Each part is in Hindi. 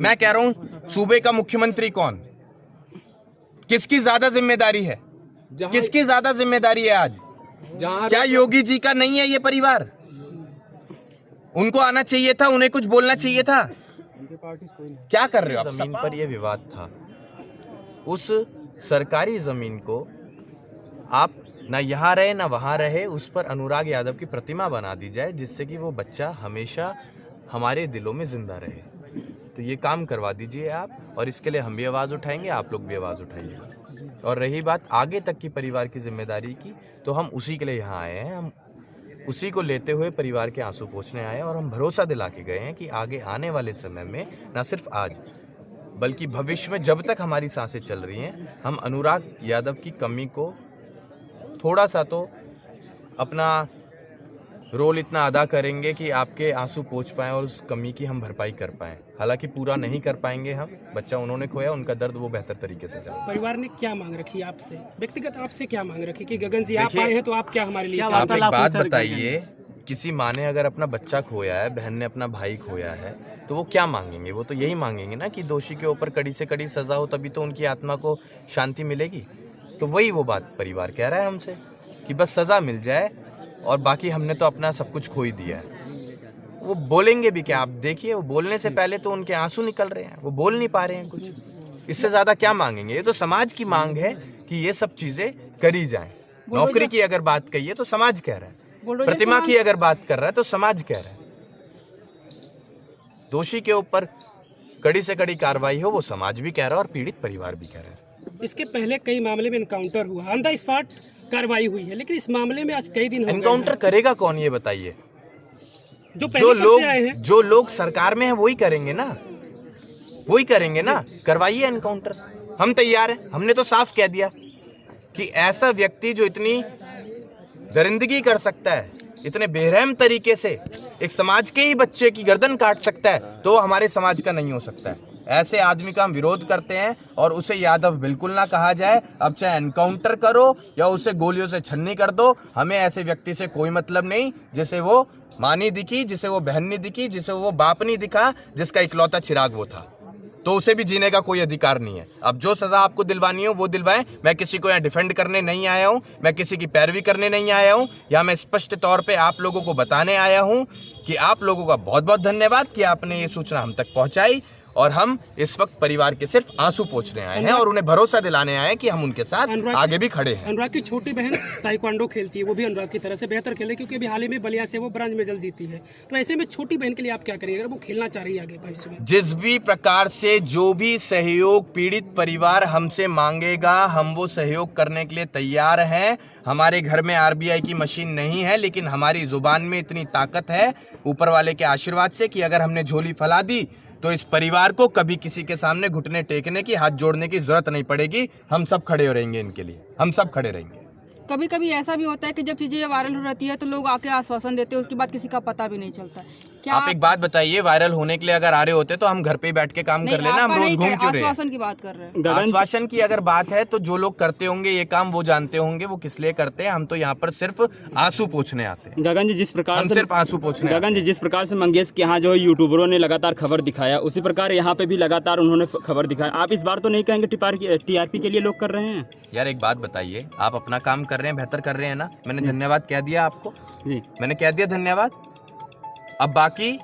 मैं कह रहा हूं सूबे का मुख्यमंत्री कौन, किसकी ज्यादा जिम्मेदारी है, किसकी ज्यादा जिम्मेदारी है आज? क्या योगी जी का नहीं है ये परिवार? उनको आना चाहिए था, उन्हें कुछ बोलना चाहिए था। क्या कर रहे हो आप? जमीन पर यह विवाद था, उस सरकारी जमीन को आप ना यहाँ रहे ना वहाँ रहे, उस पर अनुराग यादव की प्रतिमा बना दी जाए, जिससे कि वो बच्चा हमेशा हमारे दिलों में जिंदा रहे। तो ये काम करवा दीजिए आप, और इसके लिए हम भी आवाज़ उठाएंगे, आप लोग भी आवाज़ उठाइएगा। और रही बात आगे तक की परिवार की जिम्मेदारी की, तो हम उसी के लिए यहाँ आए हैं, हम उसी को लेते हुए परिवार के आंसू पोंछने आए हैं। और हम भरोसा दिला के गए हैं कि आगे आने वाले समय में न सिर्फ आज बल्कि भविष्य में जब तक हमारी सांसें चल रही हैं, हम अनुराग यादव की कमी को थोड़ा सा तो अपना रोल इतना अदा करेंगे कि आपके आंसू पोंछ पाएं और उस कमी की हम भरपाई कर पाएं। हालांकि पूरा नहीं कर पाएंगे हम, बच्चा उन्होंने खोया, उनका दर्द वो बेहतर तरीके से जाने। परिवार ने क्या मांग रखी आपसे, व्यक्तिगत आपसे क्या मांग रखी कि गगन जी आप आए हैं तो आप क्या हमारे लिए? आप एक बात बताइए, किसी माँ ने अगर अपना बच्चा खोया है, बहन ने अपना भाई खोया है, तो वो क्या मांगेंगे? वो तो यही मांगेंगे ना कि दोषी के ऊपर कड़ी से कड़ी सजा हो, तभी तो उनकी आत्मा को शांति मिलेगी। तो वही वो बात परिवार कह रहा है हमसे कि बस सजा मिल जाए, और बाकी हमने तो अपना सब कुछ खो ही दिया है। वो बोलेंगे भी क्या? आप देखिए, वो बोलने से पहले तो उनके आंसू निकल रहे हैं, वो बोल नहीं पा रहे हैं कुछ। इससे ज्यादा क्या मांगेंगे? ये तो समाज की मांग है कि ये सब चीजें करी जाएं। नौकरी की अगर बात कही है तो समाज कह रहा है, प्रतिमा की अगर बात कर रहा है तो समाज कह रहा है, दोषी के ऊपर कड़ी से कड़ी कार्रवाई हो, वो समाज भी कह रहा है और पीड़ित परिवार भी कह रहा है। इसके पहले कई मामले में एनकाउंटर हुआ, ऑन द स्पॉट कार्रवाई हुई है, लेकिन इस मामले में आज कई दिन हो गए। एनकाउंटर करेगा कौन ये बताइए? जो लोग सरकार में है वही करेंगे ना, वही करेंगे ना। करवाइए एनकाउंटर, हम तैयार हैं। हमने तो साफ कह दिया कि ऐसा व्यक्ति जो इतनी दरिंदगी कर सकता है, इतने बेरहम तरीके से एक समाज के ही बच्चे की गर्दन काट सकता है, तो हमारे समाज का नहीं हो सकता है। ऐसे आदमी का हम विरोध करते हैं, और उसे यादव बिल्कुल ना कहा जाए। अब चाहे एनकाउंटर करो या उसे गोलियों से छन्नी कर दो, हमें ऐसे व्यक्ति से कोई मतलब नहीं जिसे वो माँ नहीं दिखी, जिसे वो बहन नहीं दिखी, जिसे वो बाप नहीं दिखा, जिसका इकलौता चिराग वो था। तो उसे भी जीने का कोई अधिकार नहीं है। अब जो सजा आपको दिलवानी हो वो दिलवाएं। मैं किसी को यहाँ डिफेंड करने नहीं आया हूँ, मैं किसी की पैरवी करने नहीं आया हूँ। या मैं स्पष्ट तौर पे आप लोगों को बताने आया हूँ कि आप लोगों का बहुत बहुत धन्यवाद कि आपने ये सूचना हम तक पहुँचाई, और हम इस वक्त परिवार के सिर्फ आंसू पोंछने आए हैं और उन्हें भरोसा दिलाने आए हैं कि हम उनके साथ आगे भी खड़े हैं। अनुराग की छोटी बहन ताइक्वांडो खेलती है, वो भी अनुराग की तरह से बेहतर खेले, क्योंकि अभी हाल ही में बलिया से वो ब्रांज मेडल जीती है। तो ऐसे में छोटी बहन के लिए आप क्या करेंगे अगर वो खेलना चाह रही है आगे भविष्य में? जिस भी प्रकार से जो भी सहयोग पीड़ित परिवार हमसे मांगेगा, हम वो सहयोग करने के लिए तैयार हैं। हमारे घर में RBI की मशीन नहीं है, लेकिन हमारी जुबान में इतनी ताकत है ऊपर वाले के आशीर्वाद से कि अगर हमने झोली फैला दी तो इस परिवार को कभी किसी के सामने घुटने टेकने की, हाथ जोड़ने की जरूरत नहीं पड़ेगी। हम सब खड़े रहेंगे इनके लिए, हम सब खड़े रहेंगे। कभी कभी ऐसा भी होता है कि जब चीजें वायरल हो रहती है तो लोग आके आश्वासन देते हैं, उसके बाद किसी का पता भी नहीं चलता। क्या आप एक बात बताइए, वायरल होने के लिए अगर आ रहे होते तो हम घर पे बैठ के काम कर लेना, हम रोज घूम क्यों रहे? आश्वासन की बात कर रहे हैं। आश्वासन की अगर बात है तो जो लोग करते होंगे ये काम वो जानते होंगे वो किस लिए करते हैं। हम तो यहाँ पर सिर्फ आंसू पोंछने आते हैं। गगन जी, जिस प्रकार से सिर्फ आंसू पोंछने, गगन जी जिस प्रकार से मंगेश के यहाँ जो है यूट्यूबरों ने लगातार खबर दिखाया, उसी प्रकार यहाँ पे भी लगातार उन्होंने खबर दिखाया। आप इस बार तो नहीं कहेंगे TRP के लिए लोग कर रहे हैं? यार एक बात बताइए, आप अपना काम कर रहे हैं, बेहतर कर रहे हैं ना। मैंने धन्यवाद कह दिया आपको जी, मैंने कह दिया धन्यवाद। अब बाकी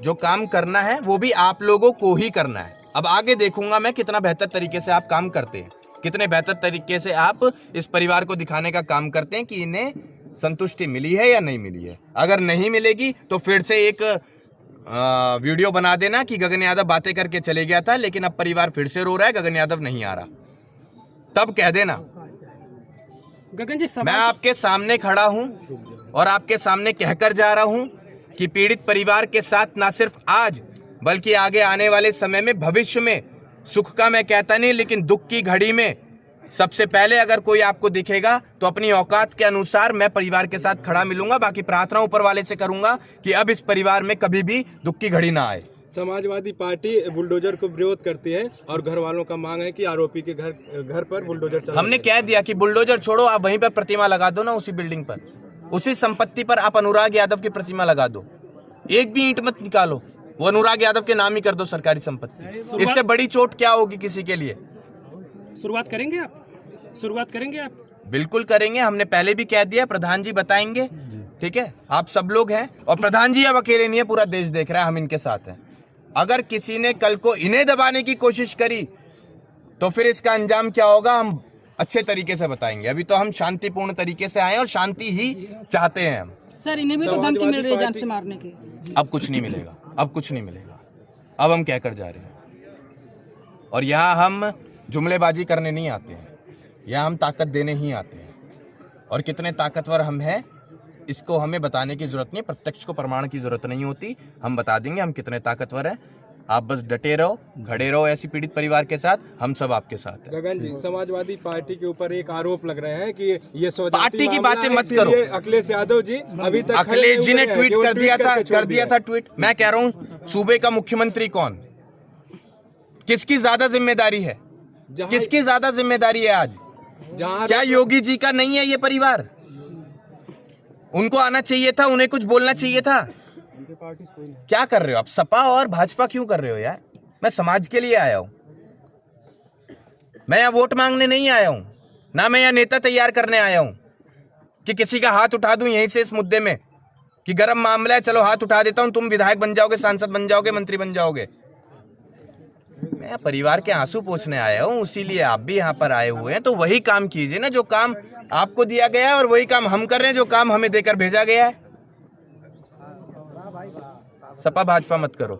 जो काम करना है वो भी आप लोगों को ही करना है। अब आगे देखूंगा मैं कितना बेहतर तरीके से आप काम करते हैं, कितने बेहतर तरीके से आप इस परिवार को दिखाने का काम करते हैं कि इन्हें संतुष्टि मिली है या नहीं मिली है। अगर नहीं मिलेगी तो फिर से एक वीडियो बना देना कि गगन यादव बातें करके चले गया था, लेकिन अब परिवार फिर से रो रहा है, गगन यादव नहीं आ रहा। तब कह देना। गगन जी, मैं आपके सामने खड़ा हूं और आपके सामने कहकर जा रहा हूं कि पीड़ित परिवार के साथ ना सिर्फ आज बल्कि आगे आने वाले समय में, भविष्य में, सुख का मैं कहता नहीं लेकिन दुख की घड़ी में सबसे पहले अगर कोई आपको दिखेगा तो अपनी औकात के अनुसार मैं परिवार के साथ खड़ा मिलूंगा। बाकी प्रार्थना ऊपर वाले से करूंगा कि अब इस परिवार में कभी भी दुख की घड़ी ना आए। समाजवादी पार्टी बुलडोजर को विरोध करती है और घर वालों का मांग है कि आरोपी के घर पर बुलडोजर चलाया। हमने कह दिया कि बुलडोजर छोड़ो, आप वहीं पर प्रतिमा लगा दो ना, उसी बिल्डिंग पर, उसी संपत्ति पर आप अनुराग यादव की प्रतिमा लगा दो। एक भी ईंट मत निकालो, वो अनुराग यादव के नाम ही कर दो सरकारी संपत्ति। इससे बड़ी चोट क्या होगी किसी के लिए? शुरुआत करेंगे आप? शुरुआत करेंगे आप? बिल्कुल करेंगे, हमने पहले भी कह दिया, प्रधान जी बताएंगे। ठीक है, आप सब लोग हैं, और प्रधान जी अब अकेले नहीं है, पूरा देश देख रहा है, हम इनके साथ हैं। अगर किसी ने कल को इन्हें दबाने की कोशिश करी तो फिर इसका अंजाम क्या होगा हम अच्छे तरीके से बताएंगे। अभी तो हम शांतिपूर्ण तरीके से आए और शांति ही चाहते हैं हम। सर इन्हें भी तो धमकी मिल रही है जान से मारने की। अब कुछ नहीं मिलेगा, अब कुछ नहीं मिलेगा। अब हम कहकर जा रहे हैं, और यहाँ हम जुमलेबाजी करने नहीं आते हैं, यहाँ हम ताकत देने ही आते हैं। और कितने ताकतवर हम हैं इसको हमें बताने की जरूरत नहीं है, प्रत्यक्ष को प्रमाण की जरूरत नहीं होती, हम बता देंगे हम कितने ताकतवर हैं। आप बस डटे रहो, खड़े रहो ऐसी पीड़ित परिवार के साथ, हम सब आपके साथ हैं। गगन जी, समाजवादी पार्टी के ऊपर एक आरोप लग रहे हैं कि ये पार्टी की बातें मत करो। अखिलेश यादव जी अभी तक अखिलेश जी ने ट्वीट कर दिया था ट्वीट। मैं कह रहा हूँ सूबे का मुख्यमंत्री कौन, किसकी ज्यादा जिम्मेदारी है, किसकी ज्यादा जिम्मेदारी है आज? क्या योगी जी का नहीं है ये परिवार? उनको आना चाहिए था, उन्हें कुछ बोलना चाहिए था। क्या कर रहे हो आप? सपा और भाजपा क्यों कर रहे हो यार? मैं समाज के लिए आया हूं, मैं यहाँ वोट मांगने नहीं आया हूं, ना मैं यहाँ नेता तैयार करने आया हूं कि किसी का हाथ उठा दूं यहीं से इस मुद्दे में कि गर्म मामला है, चलो हाथ उठा देता हूं, तुम विधायक बन जाओगे, सांसद बन जाओगे, मंत्री बन जाओगे। मैं परिवार के आंसू पोंछने आया हूं, इसीलिए आप भी यहाँ पर आए हुए हैं। तो वही काम कीजिए ना जो काम आपको दिया गया है, और वही काम हम कर रहे हैं जो काम हमें देकर भेजा गया है। सपा भाजपा मत करो।